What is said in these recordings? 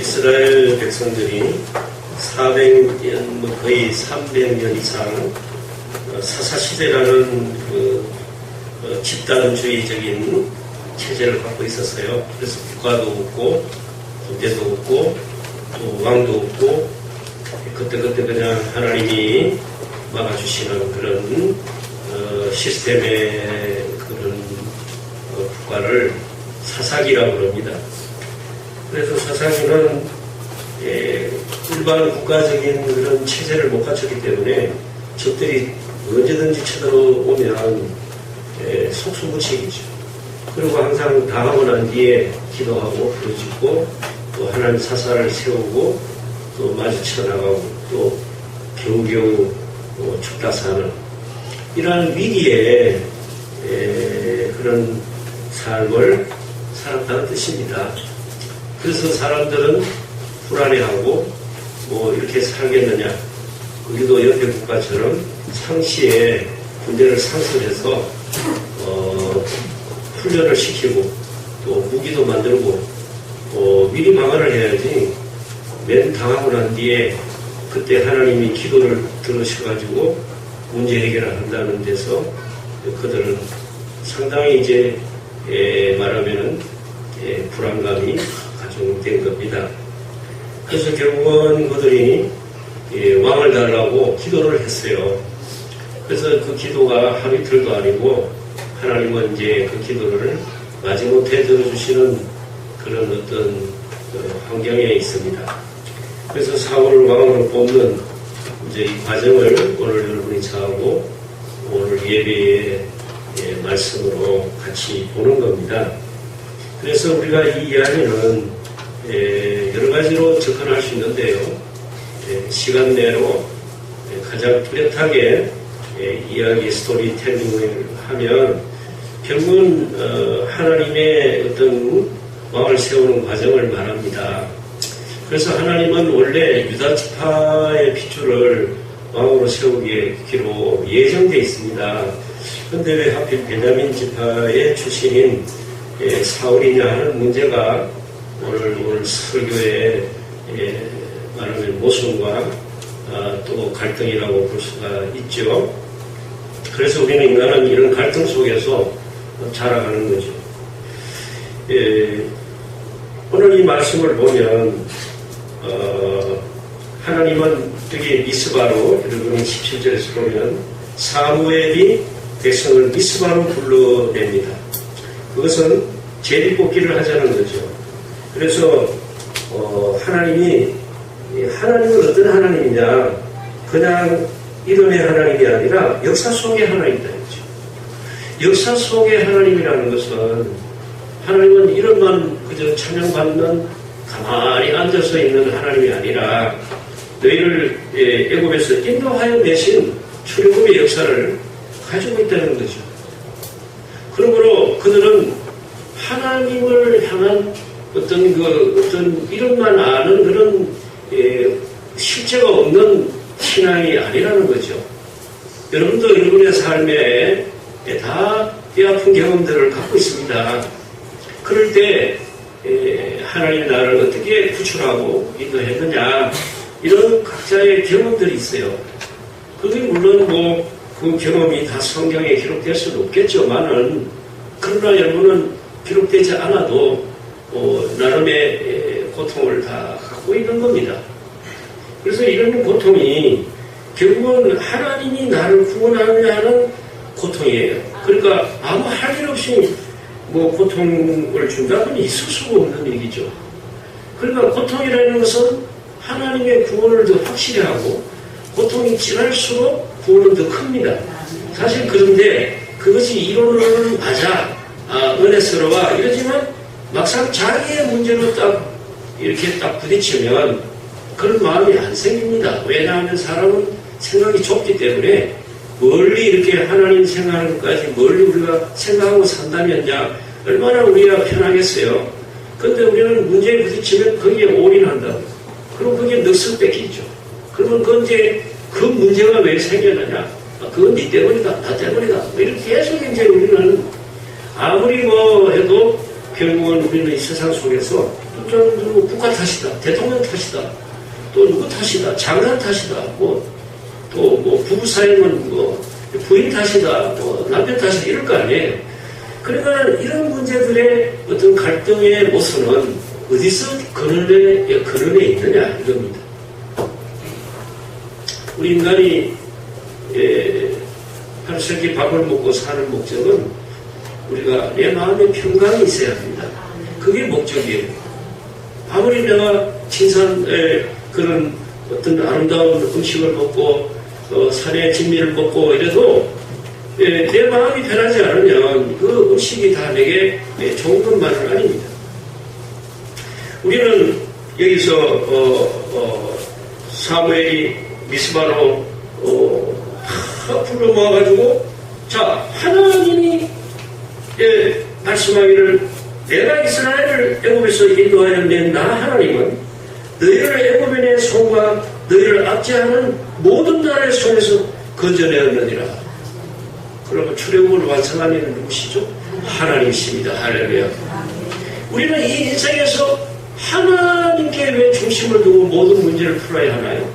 이스라엘 백성들이 400년, 거의 300년 이상 사사시대라는 집단주의적인 체제를 갖고 있었어요. 그래서 국가도 없고 군대도 없고 또 왕도 없고 그때그때 그냥 하나님이 막아주시는 그런 시스템의 그런 국가를 사사기라고 합니다. 그래서 사사기는 일반 국가적인 그런 체제를 못 갖췄기 때문에 적들이 언제든지 쳐들어오면 속수무책이죠. 그리고 항상 당하고 난 뒤에 기도하고 부르짖고 또 하나님 사사를 세우고 또 마주쳐 나가고 또 겨우겨우 죽다 사는 이러한 위기에 그런 삶을 살았다는 뜻입니다. 그래서 사람들은 불안해하고 뭐 이렇게 살겠느냐. 우리도 옆에 국가처럼 상시에 군대를 상설해서 훈련을 시키고 또 무기도 만들고 미리 방어를 해야지 맨 당하고 난 뒤에 그때 하나님이 기도를 들으셔가지고 문제 해결을 한다는 데서 그들은 상당히 이제 말하면은 불안감이 가중된 겁니다. 그래서 결국은 그들이 왕을 달라고 기도를 했어요. 그래서 그 기도가 하루 이틀도 아니고 하나님은 이제 그 기도를 마지못해 들어주시는 그런 어떤 환경에 있습니다. 그래서 사울을 왕으로 뽑는 이제 이 과정을 오늘 여러분이 잘하고 오늘 예배의 말씀으로 같이 보는 겁니다. 그래서 우리가 이 이야기는 여러 가지로 접근할 수 있는데요. 시간 내로 가장 뚜렷하게 이야기 스토리텔링을 하면 결국은 하나님의 어떤 왕을 세우는 과정을 말합니다. 그래서 하나님은 원래 유다 지파의 핏줄을 왕으로 세우기로 예정되어 있습니다. 그런데 왜 하필 베냐민 지파의 출신인 사울이냐 하는 문제가 오늘 설교의 말하면 모순과 또 갈등이라고 볼 수가 있죠. 그래서 우리는 인간은 이런 갈등 속에서 자라가는 거죠. 오늘 이 말씀을 보면 하나님은 여기 미스바로 여러분 17절에서 보면 사무엘이 백성을 미스바로 불러냅니다. 그것은 제비뽑기를 하자는 거죠. 그래서 하나님은 어떤 하나님이냐, 그냥 이론의 하나님이 아니라 역사 속의 하나님이다. 역사 속의 하나님이라는 것은 하나님은 이런만 그저 찬양받는 가만히 앉아서 있는 하나님이 아니라 너희를 애굽에서 인도하여 내신 출애굽의 역사를 가지고 있다는 거죠. 그러므로 그들은 하나님을 향한 어떤 이런만 아는 그런 실제가 없는 신앙이 아니라는 거죠. 여러분도 여러분의 삶에 다 뼈아픈 경험들을 갖고 있습니다. 그럴 때 하나님이 나를 어떻게 구출하고 인도했느냐 이런 각자의 경험들이 있어요. 그게 물론 그 경험이 다 성경에 기록될 수는 없겠지만은 그러나 여러분은 기록되지 않아도 나름의 고통을 다 갖고 있는 겁니다. 그래서 이런 고통이 결국은 하나님이 나를 구원하느냐 하는 고통이에요. 그러니까 아무 할 일 없이 고통을 준다면 있을 수가 없는 얘기죠. 그러니까 고통이라는 것은 하나님의 구원을 더 확실히 하고 고통이 지날수록 구원은 더 큽니다. 사실 그런데 그것이 이론으로는 맞아. 은혜스러워. 이러지만 막상 자기의 문제로 이렇게 딱 부딪히면 그런 마음이 안 생깁니다. 왜냐하면 사람은 생각이 좁기 때문에 멀리 이렇게 하나님 생각하는 것까지 멀리 우리가 생각하고 산다면야 얼마나 우리가 편하겠어요. 그런데 우리는 문제에 부딪히면 거기에 올인한다고. 그럼 거기에 넋을 뺏기죠. 그러면 그 문제가 왜 생겨나냐? 그건 네 때문이다. 나 때문이다. 이렇게 계속 이제 우리는 아무리 해도 결국은 우리는 이 세상 속에서 또 국가 탓이다, 대통령 탓이다, 또 누구 탓이다, 장관 탓이다, 또 부부 사이는 부인 탓이다, 남편 탓이다, 이럴 거 아니에요. 그러니까 이런 문제들의 어떤 갈등의 모순은 어디서 근원에 있느냐, 이겁니다. 우리 인간이 하루세끼 밥을 먹고 사는 목적은 우리가 내 마음에 평강이 있어야 합니다. 그게 목적이에요. 아무리 내가 진산의 그런 어떤 아름다운 음식을 먹고 산의 진미를 먹고 이래도 내 마음이 편하지 않으면 그 음식이 다 내게 좋은 것만은 아닙니다. 우리는 여기서 사무엘이 미스바로 불러 모아가지고 자, 하나님이 말씀하기를 내가 이스라엘을 애굽에서 인도하여 낸 나 하나님은 너희를 애굽인의 손과 너희를 압제하는 모든 나라의 손에서 건져내었느니라. 그러면 출애굽을 완성한 이는 누구시죠? 하나님이십니다. 할렐루야. 우리는 이 인생에서 하나님께 왜 중심을 두고 모든 문제를 풀어야 하나요?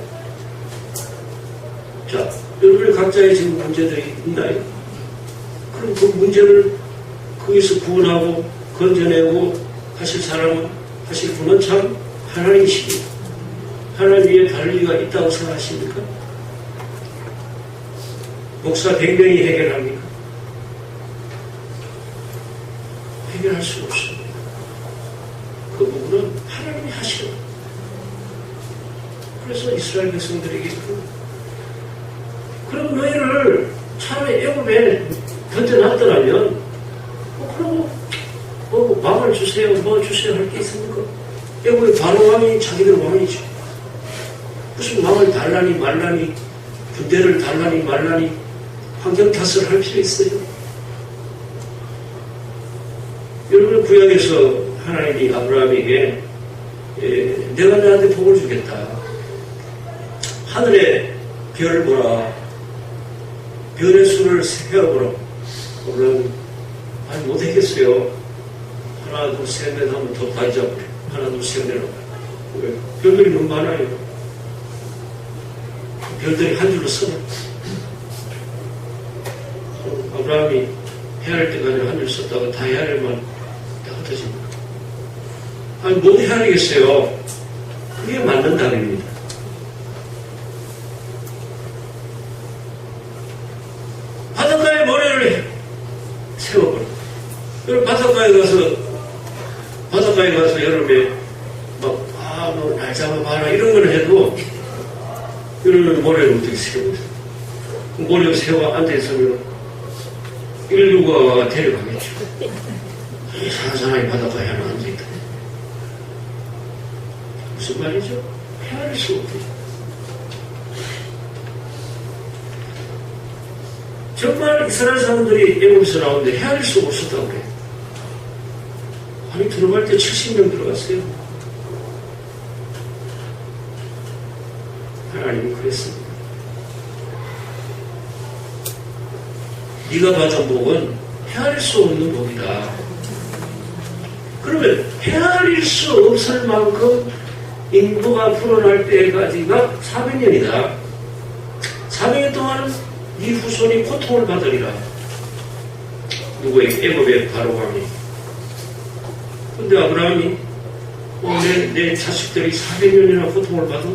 자, 여러분의 각자의 지금 문제들이 있나요? 그럼 그 문제를 거기서 구원하고 건져내고 하실 사람은, 하실 분은 참 하나님이십니다. 하나님 위에 다를 리가 있다고 생각하십니까? 목사 100명이 해결합니까? 해결할 수 없습니다. 그 부분은 하나님이 하시는. 그래서 이스라엘 백성들에게 그럼 너희를 차라리 애굽에 던져놨더라면 그러고 왕을 주세요, 주세요 할 게 있습니까? 애굽의 바로 왕이 자기들 왕이죠. 무슨 왕을 달라니 말라니 군대를 달라니 말라니 환경 탓을 할 필요 있어요. 여러분 구약에서 하나님이 아브라함에게 내가 너한테 복을 주겠다. 하늘에 별을 보라. 별의 수를 세어보라. 물론 아니 못하겠어요. 하나 둘 셋 넷 하면 더 많이 잡고 하나 둘 셋 넷 왜? 별들이 너무 많아요. 별들이 한 줄로 서요. 아브라함이 헤아릴 때까지 한 줄 썼다가 다 헤아리면 다 흩어집니다. 아니 못 헤아리겠어요. 그게 맞는 답입니다. 바닷가에 모래를 세워버려. 그리고 바닷가에 가서 여름에 날 잡아봐라 이런 걸 해도 이런 모래를 어떻게 세워보세요. 모래를 세워 앉아있으면 인류가 데려가겠죠. 이상한 사람이 바닷가에 하나 앉아있다. 무슨 말이죠? 헤아릴 수 없죠. 정말 이스라엘 사람들이 애굽에서 나오는데 헤아릴 수 없었다고 그래요. 아니 들어갈 때 70명 들어갔어요. 하나님은 그랬습니다. 네가 받은 복은 헤아릴 수 없는 복이다. 그러면 헤아릴 수 없을 만큼 인구가 불어날 때까지가 400년이다. 400년 동안 네 후손이 고통을 받으리라. 누구에게? 애굽의 바로 왕이. 근데 아브라함이 내 자식들이 400년이나 고통을 받아?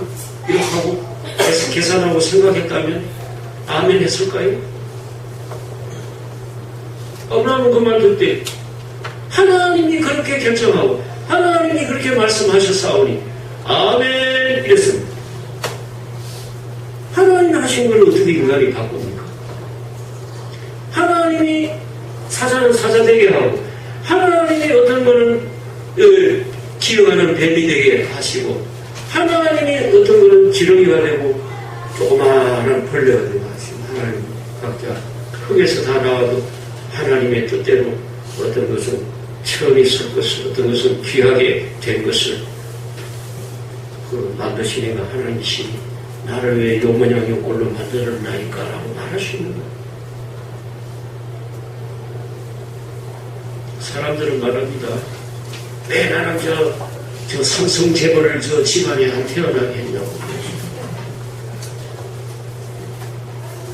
이렇게 하고 계산하고 생각했다면 아멘 했을까요? 아브라함은 그 말 듣때 하나님이 그렇게 결정하고 하나님이 그렇게 말씀하셨사오니 아멘 이랬습니다. 하나님이 하신 걸 어떻게 인간이 바꿉니까? 하나님이 사자는 사자되게 하고 하나님이 어떤 거는 기어가는 뱀이 되게 하시고 하나님이 어떤 거는 지렁이가 되고 조그마한 벌레가 되고 하시고 하나님 각자 흙에서 다 나와도 하나님의 뜻대로 어떤 것은 처음 있을 것을 어떤 것은 귀하게 된 것을 만드시니까 하나님이시니 나를 왜 요 모양 요 꼴로 만들었나니까 라고 말할 수 있는 거예요. 사람들은 말합니다. 왜 나는 저 삼성 재벌을 저 집안에 안 태어나게 했냐고.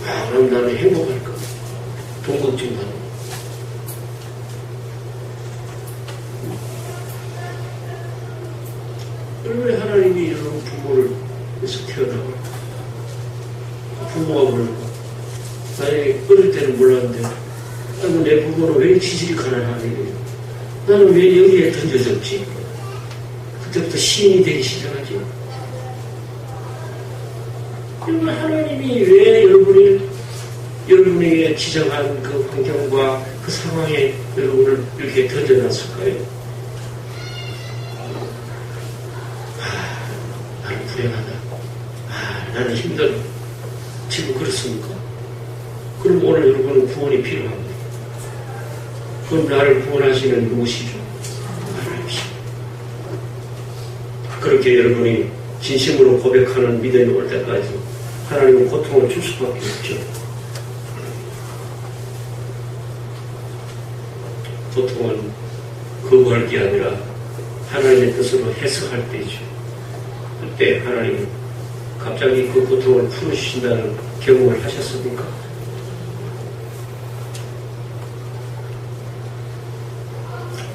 아, 그럼 나는 행복할까? 돈 걱정도 안 하고. 왜 하나님이 이런 부모를 해서 태어나고 부모가 그럴까? 만약에 어릴 때는 몰랐는데 나는 내 부모는 왜 지질이 가난하니? 나는 왜 여기에 던져졌지? 그때부터 시인이 되기 시작하지. 그러면 하나님이 왜 여러분에게 지정한 그 환경과 그 상황에 여러분을 이렇게 던져놨을까요? 나는 불행하다. 나는 힘들어. 지금 그렇습니까? 그럼 오늘 여러분은 구원이 필요합니다. 그럼 나를 구원하시는 누구시죠? 하나님이시죠. 그렇게 여러분이 진심으로 고백하는 믿음이 올 때까지 하나님은 고통을 줄 수밖에 없죠. 고통은 거부할 게 아니라 하나님의 뜻으로 해석할 때이죠. 그때 하나님은 갑자기 그 고통을 풀어주신다는 경험을 하셨습니까?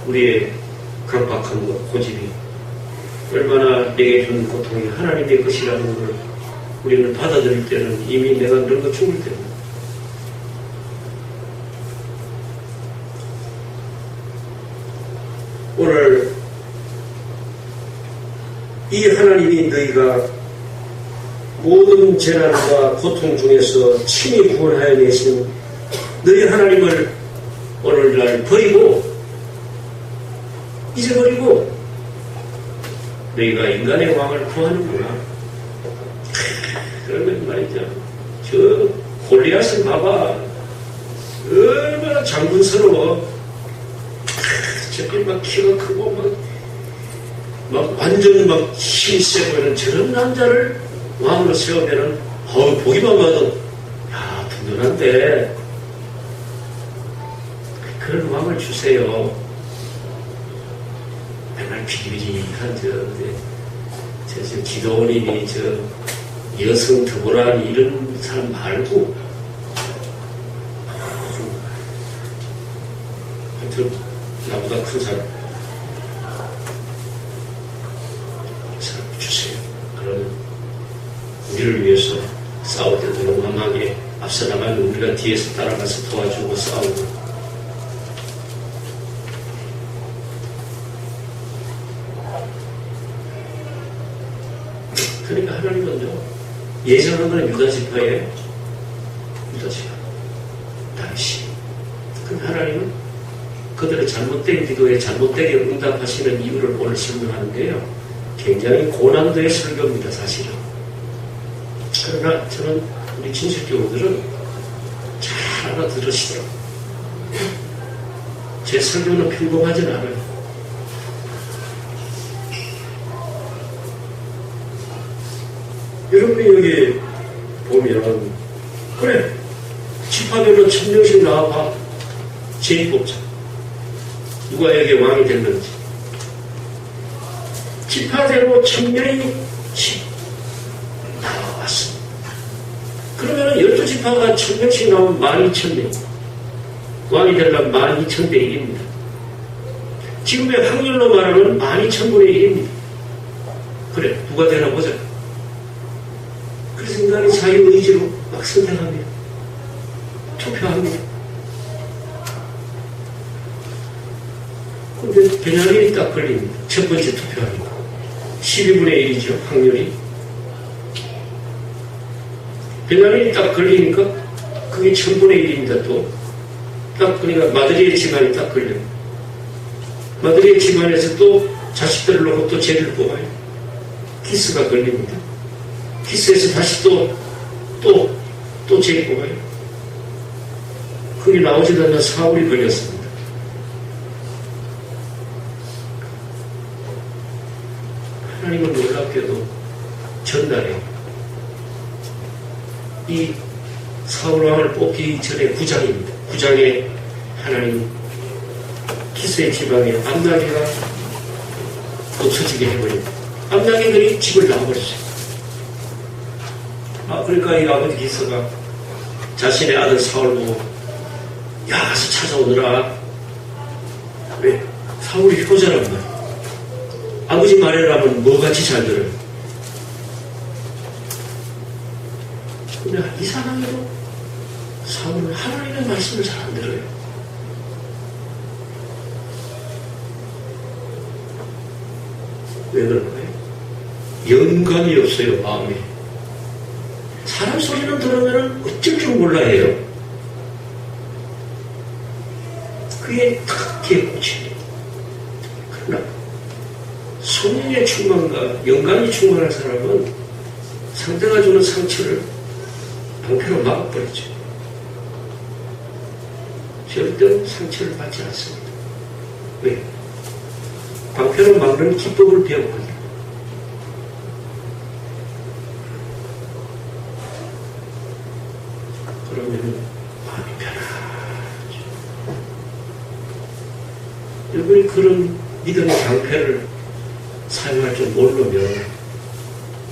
우리의 강박한 것, 고집이 얼마나 내게 준 고통이 하나님의 것이라는 걸 우리는 받아들일 때는 이미 내가 늙어 죽을 때입니다. 오늘 이 하나님이 너희가 모든 재난과 고통 중에서 친히 구원하여 내신 너희 하나님을 오늘날 버리고 잊어버리고 너희가 인간의 왕을 구하는구나. 그러면 말이죠. 저 골리앗을 봐봐. 얼마나 장군스러워. 저기 막 키가 크고 막 완전 막 힘이 세 보이는 저런 남자를 왕으로 세우면은 보기만 봐도 야 든든한데 그런 왕을 주세요. 맨날 비리비리한 저 기도원이니 저 여성 드보라니 이런 사람 말고 하여튼 나보다 큰 사람 주세요. 그러면 우리를 위해서 싸울 때도 용감하게 앞서 나가면 우리가 뒤에서 따라가서 도와주고 싸우고 그러니까 하나님은요 예전에는 유다지파예요. 유다지파 당시 그 하나님은 그들의 잘못된 기도에 잘못되게 응답하시는 이유를 오늘 설명하는데요. 굉장히 고난도의 설교입니다. 사실은. 그러나 저는 우리 진실교우들은 잘 알아들으시더라고요. 제 설교는 평범하진 않아요. 여러분이 여기 보면 그래 지파별로 1000명씩 나와봐. 제일 뽑자. 누가 여기 왕이 됐는지. 지파대로 1000명이 나왔습니다. 그러면 12지파가 1000명씩 나오면 12000명. 왕이 되려면 12000대 1입니다. 지금의 확률로 말하면 12000분의 1입니다. 그래, 누가 되나 보자. 그래서 인간이 자유의지로 막 선택합니다. 투표합니다. 근데 베냐민이 딱 걸립니다. 첫 번째 투표하니까. 12분의 1이죠, 확률이. 베냐민이 딱 걸리니까 그게 1000분의 1입니다, 또. 딱 그러니까 마드리의 집안이 딱 걸려요. 마드리의 집안에서 또 자식들을 놓고 또 쟤를 뽑아요. 키스가 걸립니다. 키스에서 다시 또 쟤를 뽑아요. 그게 나오지도 않는 사울이 걸렸습니다. 하나님은 놀랍게도 전날에 이 사울왕을 뽑기 전에 9장입니다. 9장에 하나님 키스의 지방에 암나기가 없어지게 해버리고 암나귀들이 집을 나와버렸어요. 그러니까 이 아버지 기사가 자신의 아들 사울 보고 야 가서 찾아오느라 왜? 사울이 효자란 말이야. 아버지 말이라면 뭐같이 잘 들어요. 근데 이상하게도 사울은 하나님의 말씀을 잘 안 들어요. 왜 그럴까요? 영감이 없어요, 마음에. 사람 소리는 들으면 어쩔 줄 몰라 해요. 그게 탁 귀에 꽂힙니다. 그러나 성령의 충만과 영감이 충만한 사람은 상대가 주는 상처를 방패로 막아버리죠. 절대로 상처를 받지 않습니다. 왜? 방패로 막는 기법을 배웠거든요. 그러면 마음이 편하죠. 여러분이 그런 믿음의 방패를 사용할 줄 모르면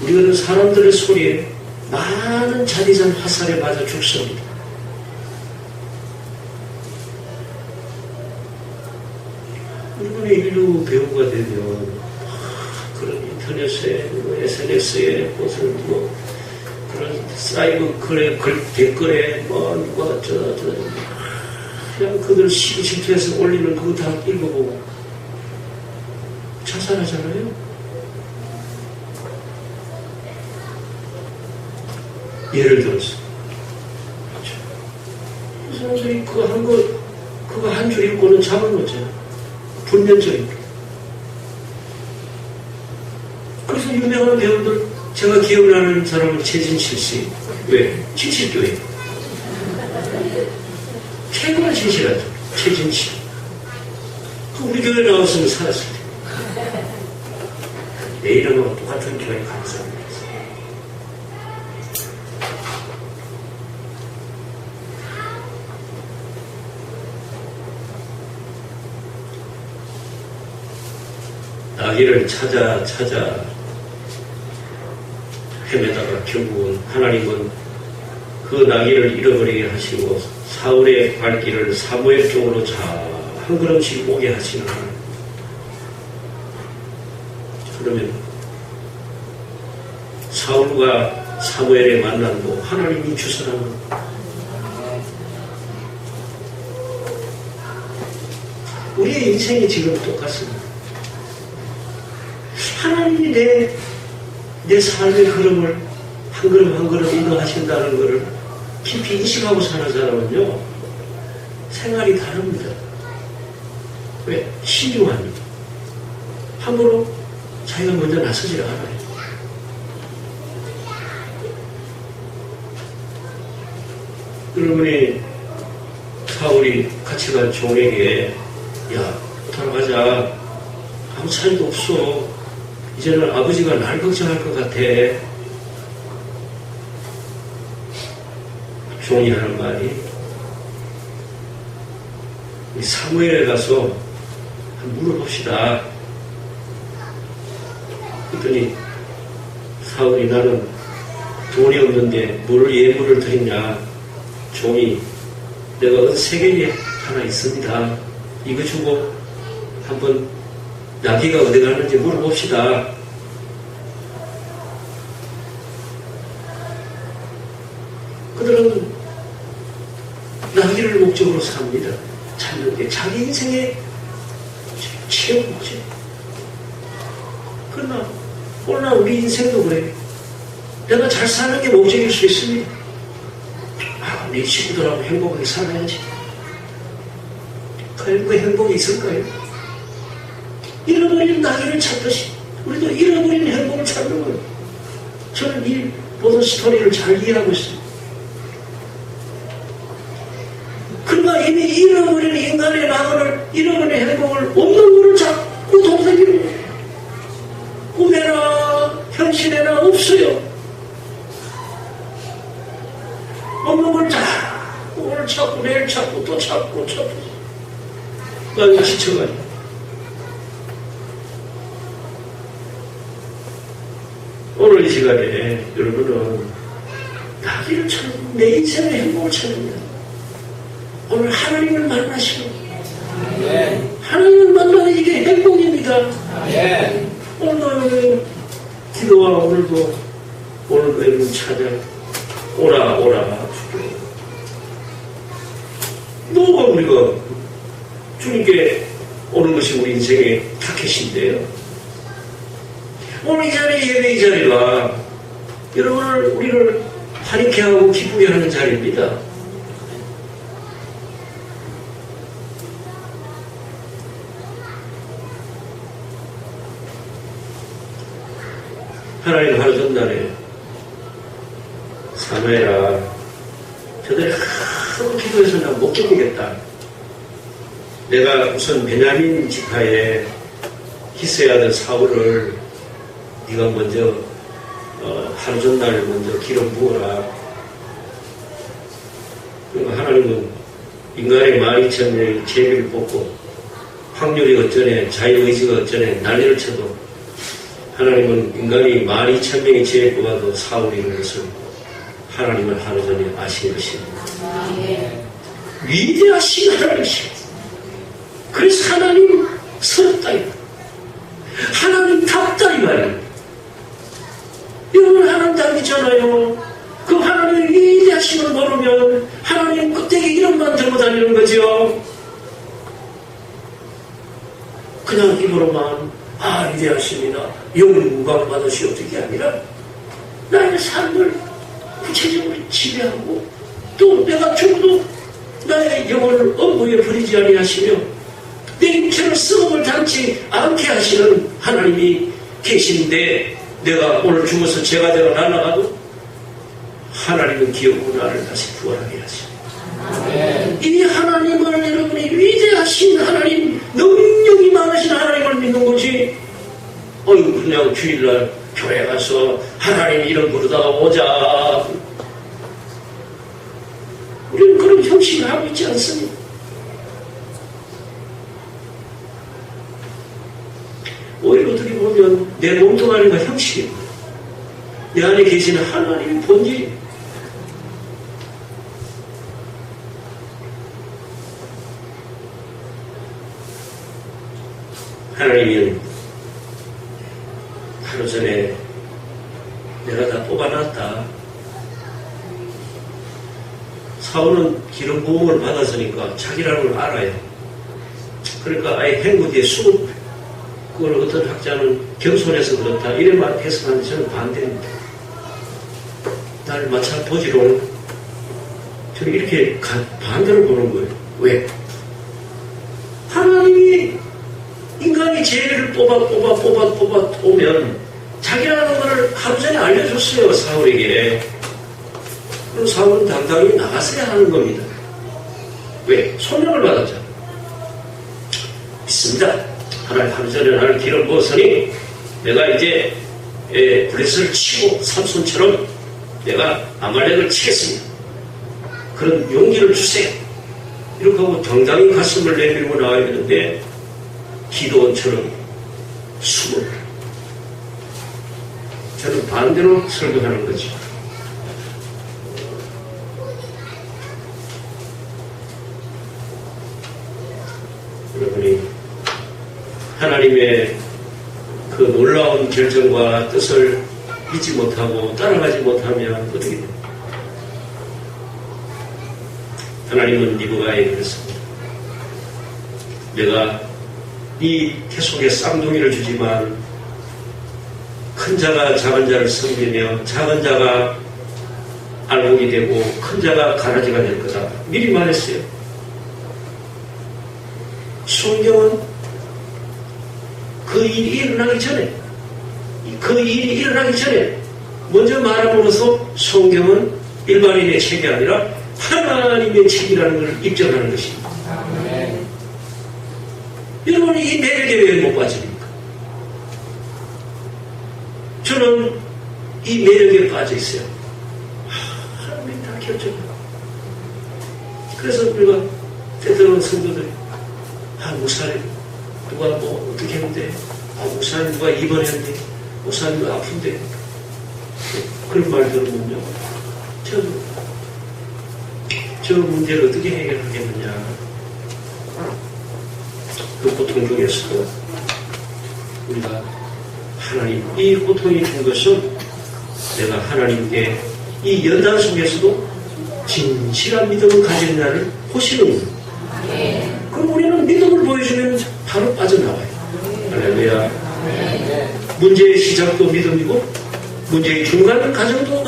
우리가 사람들의 소리에 많은 자디산 화살에 맞아 죽습니다. 우리가 인류 배우가 되면 그런 인터넷에 SNS에 무슨 그런 사이버 댓글에 그냥 그들 시기 질투해서 올리는 그거 다 읽어보고 자살하잖아요. 예를 들어서 그렇죠. 사람들이 그거 한 줄 읽고는 잠을 못 자요. 분면적인. 그래서 유명한 배우들 제가 기억나는 사람은 최진실 씨. 왜? 진실교회. 최고로 진실하죠. 최진실. 우리 교회 나왔으면 살았을 텐데. 내 이름하고 똑같은 교회 감사합니다. 나귀를 찾아 헤매다가 결국은 하나님은 그 나귀를 잃어버리게 하시고 사울의 발길을 사무엘 쪽으로 한 걸음씩 오게 하시는 하나님. 그러면 사울과 사무엘의 만남도 하나님이 주선하는 우리의 인생이 지금 똑같습니다. 하나님이 내 삶의 흐름을 한 걸음 한 걸음 인도하신다는 것을 깊이 인식하고 사는 사람은요, 생활이 다릅니다. 왜? 신중합니다. 함부로 자기가 먼저 나서지 않아요. 여러분이 사울이 같이 간 종에게 야, 돌아가자. 아무 차이도 없어. 이제는 아버지가 날 걱정할 것 같아. 종이 하는 말이 사무엘에 가서 물어봅시다. 그랬더니 사울이 나는 돈이 없는데 뭘 예물을 드리냐. 종이 내가 은세겔이 하나 있습니다. 이거 주고 한번 나귀가 어디 가는지 물어봅시다. 그들은 나귀를 목적으로 삽니다. 찾는 게 자기 인생의 취업 목적. 그러나 오늘 우리 인생도 그래. 내가 잘 사는 게 목적일 수 있습니다. 내 친구들하고 행복하게 살아야지. 과연 그 행복이 있을까요? 잃어버린 나귀를 찾듯이 우리도 잃어버린 행복을 찾는 거예요. 저는 이 모든 스토리를 잘 이해하고 있습니다. 그러나 이미 잃어버린 인간의 나그를 잃어버린 행복을 없는 거를 자꾸 동생기는 거예요. 꿈에나 현실에나 없어요. 없는 걸 자꾸 오늘 찾고 내일 찾고 또 찾고 나는 지쳐가지고 오늘 이 시간에 여러분은 나기를 찾는, 내 인생의 행복을 찾는다. 오늘 하나님을 만나시고, 하나님을 만나는 이게 행복입니다. 오늘도 기도와 오늘도 여러분 찾아 오라 뭐가 우리가 주님께 오는 것이 우리 인생의 타켓인데요. 오늘 이 자리, 예배 이 자리가 여러분을 우리를 환희케 하고 기쁘게 하는 자리입니다. 하나님 하루 전날에 사무엘아, 저들이 하도 기도해서 나 못 견디겠다. 내가 우선 베냐민 지파에 기스의 아들 사울을 네가 먼저 하루 전날 먼저 기름 부어라. 그러니까 하나님은 인간의 12,000명의 제비를 뽑고 확률이 어쩌네, 자유의지가 어쩌네 난리를 쳐도 하나님은 인간이 12,000명의 제비를 뽑아도 사울이 있는 것을 하나님은 하루 전에 아신 것입니다. 위대하신 하나님이십니다. 그래서 하나님 서럽다 이 말이에요. 하나님 답다 이 말이에요. 여러분 하나님 답이잖아요. 그 하나님의 위대하심을 모르면 하나님 껍데기 이름만 들고 다니는 거죠. 그냥 입으로만 위대하십니다, 영광 받으시오 게 아니라 나의 삶을 구체적으로 지배하고 또 내가 죽어도 나의 영혼을 엄부에 버리지 아니하시며 내 육체를 썩음을 당치 않게 하시는 하나님이 계신데 내가 오늘 죽어서 죄가 되어 날아가도 하나님은 기억으로 나를 다시 부활하게 하시오. 이 하나님을 여러분이 위대하신 하나님, 능력이 많으신 하나님을 믿는 거지 그냥 주일날 교회 가서 하나님 이름 부르다가 오자, 우리는 그런 형식을 하고 있지 않습니다. 오히려 어떻게 보면 내 몸뚱아리가 형식입니다. 내 안에 계시는 하나님의 본질입니다. 하나님은 하루 전에 내가 다 뽑아놨다. 사울은 기름 부음을 받았으니까 자기라는 걸 알아요. 그러니까 아예 행구 뒤에 수급, 그걸 어떤 학자는 겸손해서 그렇다 이래 해석하는데 저는 반대입니다. 나를 마찬 보지로 저는 이렇게 반대로 보는 거예요. 왜? 하나님이 인간이 죄를 뽑아 오면 자기라는 걸 하루 전에 알려줬어요, 사울에게. 그럼 사울은 당당히 나갔어야 하는 겁니다. 왜? 소명을 받았잖아. 믿습니다. 하나님 하루 전에 나를 기름 부었으니 내가 이제 블레셋을 치고 삼손처럼 내가 아말렉을 치겠습니다. 그런 용기를 주세요. 이렇게 하고 당당히 가슴을 내밀고 나와야 되는데 기도원처럼 숨을, 저는 반대로 설교하는 거죠. 여러분이 하나님의 그 놀라운 결정과 뜻을 믿지 못하고 따라가지 못하면 어떻게 됩니까? 하나님은 리브가에 그랬습니다. 내가 네 계속에 쌍둥이를 주지만 큰 자가 작은 자를 섬기며 작은 자가 알곡이 되고 큰 자가 가라지가 될 거다. 미리 말했어요. 성경은 그 일이 일어나기 전에 먼저 말함으로써 성경은 일반인의 책이 아니라 하나님의 책이라는 걸 입증하는 것입니다. 여러분이 이 매력에 왜 못 빠집니까? 저는 이 매력에 빠져 있어요. 하나님이 다 결정해요. 그래서 우리가 때때로 성도들이 목사님 누가 뭐 어떻게 했는데 목사님 누가 입원했는데 목사님 아픈데 그런 말 들으면요, 저 문제를 어떻게 해결하겠느냐. 그 고통 중에서도 우리가 하나님, 이 고통이 준 것은 내가 하나님께 이 연단 속에서도 진실한 믿음을 가진 나를 보시는 거예요. 그럼 우리는 믿음을 보여주면 바로 빠져나와요. 할렐루야. 문제의 시작도 믿음이고 문제의 중간 과정도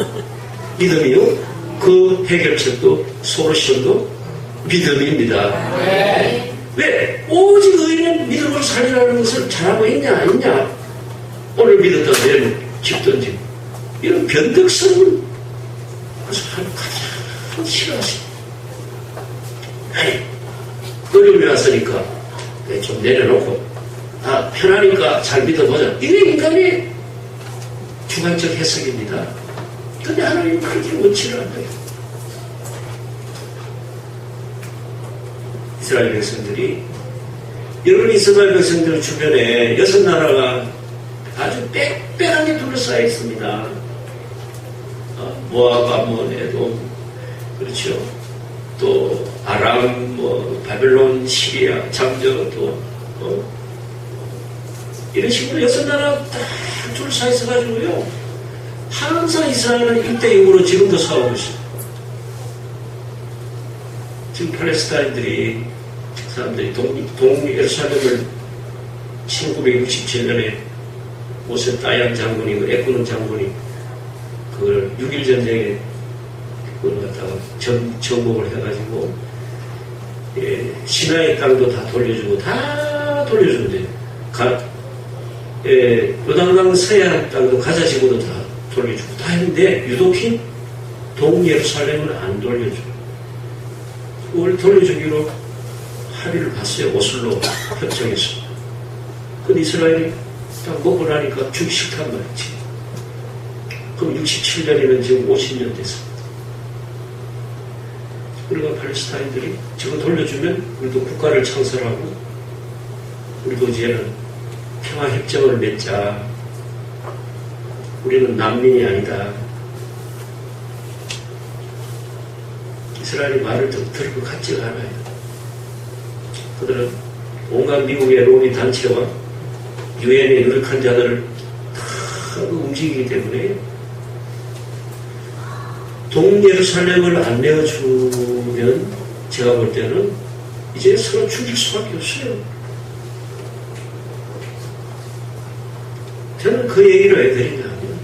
믿음이요, 그 해결책도 솔루션도 믿음입니다. 왜? 오직 의인은 믿음으로 살리라는 것을 잘하고 있냐 안 있냐. 오늘 믿었다 내일 집든지 이런 변덕성을 가장 싫어하십니다. 어려움이 왔으니까 좀 내려놓고 편하니까 잘 믿어보자. 이게 인간의 주관적 해석입니다. 근데 하나님은 그렇게 원치를 않아요. 이스라엘 백성들이, 여러분 이스라엘 백성들 주변에 6나라가 아주 빽빽하게 둘러싸여 있습니다. 모압, 아몬, 에돔, 그렇죠. 또 아람, 바벨론, 시리아, 장저, 또 이런 식으로 6나라 딱 둘러싸여 있어가지고요, 항상 이스라엘은 1대6으로 지금도 싸우고 있어요. 지금 팔레스타인들이, 사람들이 동예루살렘을 1967년에 모세 다얀 장군이, 에쿠는 장군이 그걸 6.1 전쟁에 그걸 갖다가 정복을 해가지고, 시나이 땅도 다 돌려주고, 요단강 서해안 땅도 가자지구도 다 돌려주고 다 했는데, 유독히 동예루살렘은 안 돌려줘요. 그걸 돌려주기로 합의를 봤어요. 오슬로 협정에서. 근데 이스라엘이 딱 먹고 나니까 주기 싫단 말이지. 그럼 67년이면 지금 50년 됐습니다. 우리가 팔레스타인들이 저거 돌려주면 우리도 국가를 창설하고 우리도 이제는 평화협정을 맺자. 우리는 난민이 아니다. 이스라엘이 말을 들을 것 같지가 않아요. 그들은 온갖 미국의 로비 단체와 유엔의 유력한 자들을 다 움직이기 때문에 동예루살렘을 안 내어주면 제가 볼 때는 이제 서로 죽일 수밖에 없어요. 저는 그 얘기를 왜 드리냐면,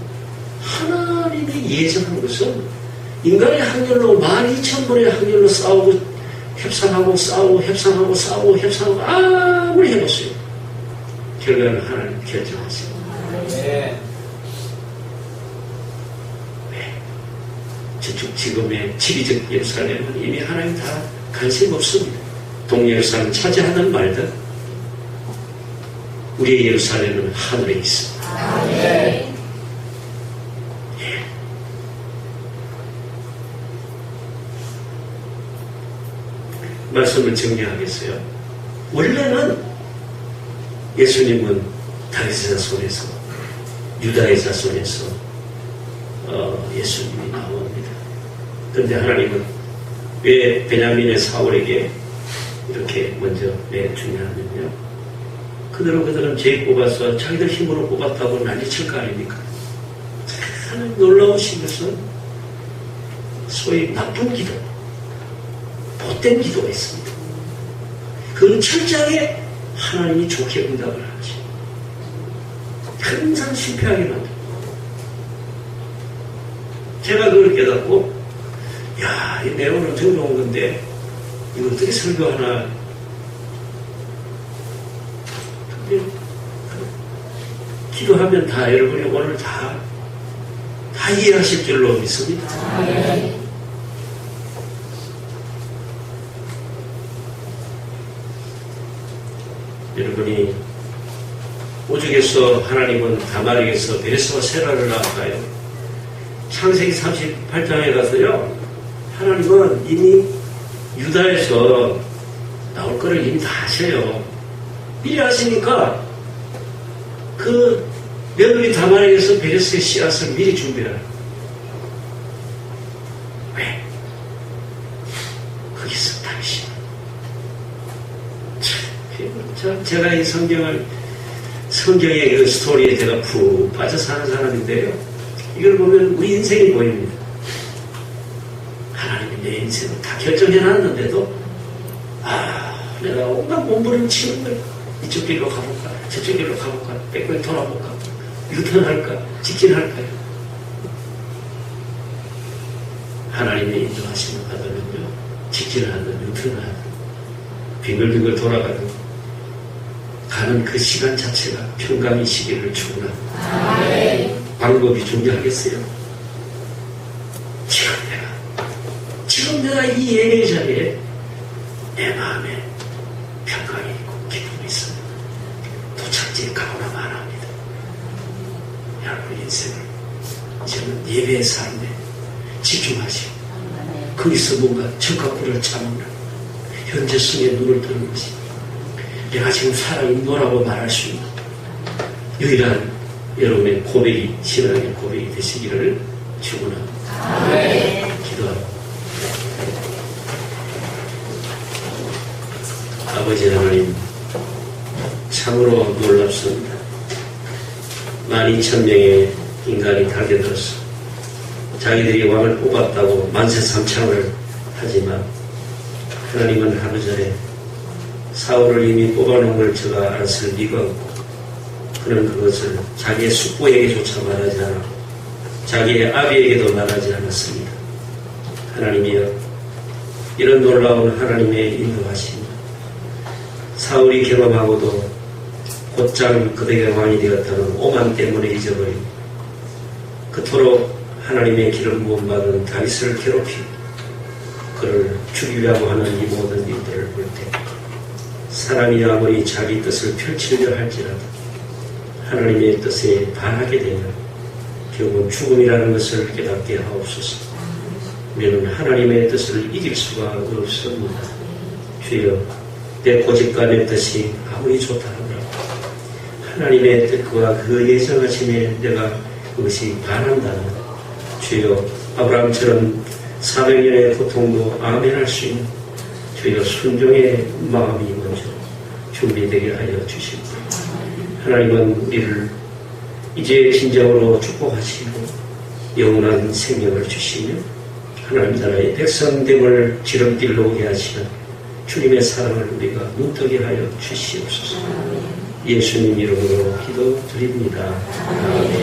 하나님이 예정한 것은 인간의 확률로 12,000번의 확률로 싸우고 협상하고 싸우고 협상하고 싸우고 협상하고 아무리 해봤어요. 결과는 하나님 결정하세요. 네. 저쪽 지금의 지리적 예루살렘은 이미 하나님 다 관심 없습니다. 동예루살렘 차지하든 말든 우리의 예루살렘은 하늘에 있습니다. 네. 말씀을 정리하겠어요. 원래는 예수님은 다윗의 자손에서, 유다의 자손에서 예수님이 나옵니다. 그런데 하나님은 왜 베냐민의 사울에게 이렇게 먼저 내주냐면요, 그들은 죄 뽑아서 자기들 힘으로 뽑았다고 난리칠 거 아닙니까? 참 놀라우신 것은 소위 나쁜 기도, 못된 기도가 있습니다. 그건 철저하게 하나님이 좋게 응답을 하지. 항상 실패하게 만듭니다. 제가 그걸 깨닫고, 이 내용은 엄청 좋은 건데 이거 어떻게 설교하나. 근데 기도하면 다 여러분이 오늘 다 이해하실 줄로 믿습니다. 여러분이 오죽에서 하나님은 다말에게서 베레스와 세라를 낳았다요. 창세기 38장에 가서요, 하나님은 이미 유다에서 나올 거를 이미 다 아셔요. 미리 아시니까 그 며느리 다말에게서 베레스의 씨앗을 미리 준비하라. 왜? 거기서 당신. 제가 이 성경의 그 스토리에 제가 푹 빠져 사는 사람인데요. 이걸 보면 우리 인생이 보입니다. 하나님이 내 인생을 다 결정해놨는데도, 내가 온갖 몸부림치는 거예요. 이쪽 길로 가볼까? 저쪽 길로 가볼까? 백을 돌아볼까? 유턴할까? 직진할까요? 하나님의 인도하심을 받으면요, 직진하든 유턴하든 빙글빙글 돌아가든 가는 그 시간 자체가 평강의 시기를 추구하는 방법이 존재하겠어요? 지금 내가 이 예배의 자리에 내 마음에 평강이 있고 기쁨이 있습니다. 도착지에 가거나 말합니다. 여러분 인생을 저는 예배의 삶에 집중하시고 거기서 뭔가 적합구를 참는 현재성에 눈을 뜨는 것이 내가 지금 살아있노라고 말할 수 있는 유일한 여러분의 고백이, 신앙의 고백이 되시기를 축원합니다. 기도합니다. 아버지 하나님, 참으로 놀랍습니다. 12,000명의 인간이 달겨들어서 자기들이 왕을 뽑았다고 만세삼창을 하지만 하나님은 하루 전에 사울을 이미 뽑아놓은 걸 제가 알았을 리가 없고 그는 그것을 자기의 숙부에게조차 말하지 않았고 자기의 아비에게도 말하지 않았습니다. 하나님이여, 이런 놀라운 하나님의 인도하심, 사울이 경험하고도 곧장 그에게 왕이 되었다는 오만 때문에 잊어버리고 그토록 하나님의 기름 부음 받은 다윗을 괴롭히고 그를 죽이려고 하는 이 모든 일들을 볼 때 사람이 아무리 자기 뜻을 펼치려 할지라도 하나님의 뜻에 반하게 되면 결국은 죽음이라는 것을 깨닫게 하옵소서. 우리는 하나님의 뜻을 이길 수가 없습니다. 주여, 내 고집과 내 뜻이 아무리 좋다 하더라도 하나님의 뜻과 그 예정하심에 내가 그것이 반한다면 주여, 아브라함처럼 400년의 고통도 아멘할 수 있는 주여 순종의 마음이 먼저 준비되게 하여 주시고 하나님은 우리를 이제 진정으로 축복하시고 영원한 생명을 주시며 하나님 나라의 백성됨을 지름길로 오게 하시는 주님의 사랑을 우리가 눈뜨게 하여 주시옵소서. 예수님 이름으로 기도드립니다. 아멘.